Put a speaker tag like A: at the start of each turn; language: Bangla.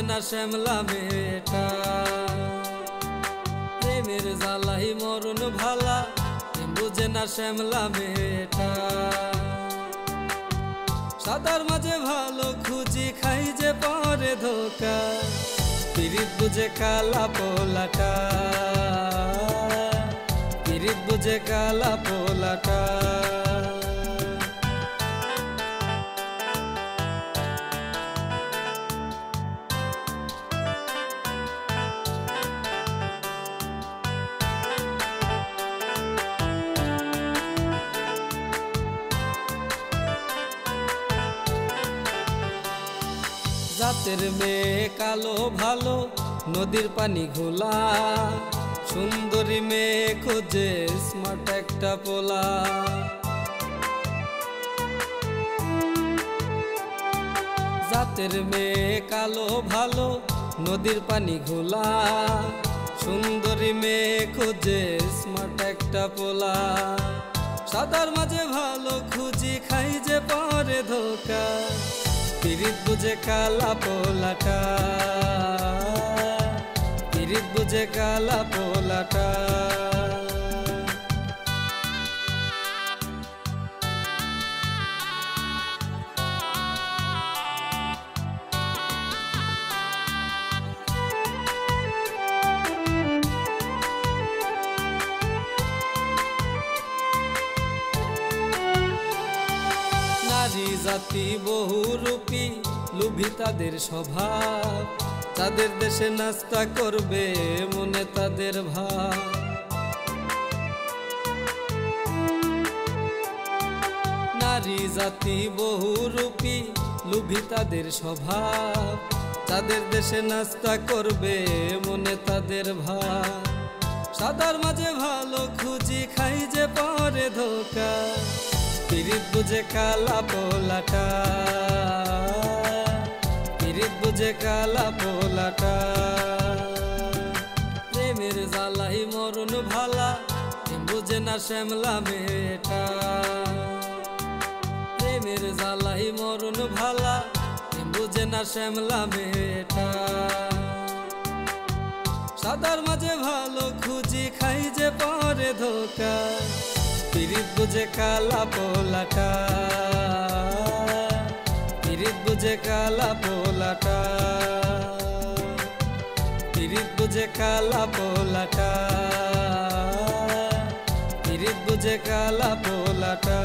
A: বুঝে না শ্যামলা মেয়েটা। প্রেমের জ্বালাই মরণ ভালা বুঝে না শ্যামলা মেয়েটা। সাদার মাঝে ভালো খুঁজি খাই যে পরে ধোকা, পিরিত বুঝে কালা পোলাটা, পিরিত বুঝে কালা পোলাটা। জাতের মেয়ে কালো ভালো নদীর পানি ঘোলা, সুন্দরী মেয়ে খোঁজে স্মার্ট একটা পোলা। জাতের মেয়ে কালো ভালো নদীর পানি ঘোলা, সুন্দরী মেয়ে খোঁজে স্মার্ট একটা পোলা। সাদার মাঝে ভালো খুঁজি খাই যে পরে ধোকা, পিরিত বুঝে কালা পোলাটা, পিরিত বুঝে কালা পোলাটা। নারী জাতি বহুরূপী লোভী তাদের স্বভাব, তাদের দেশে নাস্তা করবে মনে তাদের ভাব। নারী জাতি বহুরূপী লোভী তাদের স্বভাব, তাদের দেশে নাস্তা করবে মনে তাদের ভাব। সাদার মাঝে ভালো খুঁজি খাই যে পরে ধোকা, পিরিত বুঝে কালা পোলাটা, পিরিত বুঝে কালা পোলাটা। প্রেমের জ্বালাই মরণ ভালা বুঝে না শ্যামলা মেয়েটা। প্রেমের জ্বালাই মরণ ভালা বুঝে না শ্যামলা মেয়েটা। সাদার মাঝে ভালো খুঁজি খাই যে পরে ধোকা, পিরিত বুঝে কালা পোলাটা, পিরিত বুঝে কালা পোলাটা, পিরিত বুঝে কালা পোলাটা, পিরিত বুঝে কালা পোলাটা।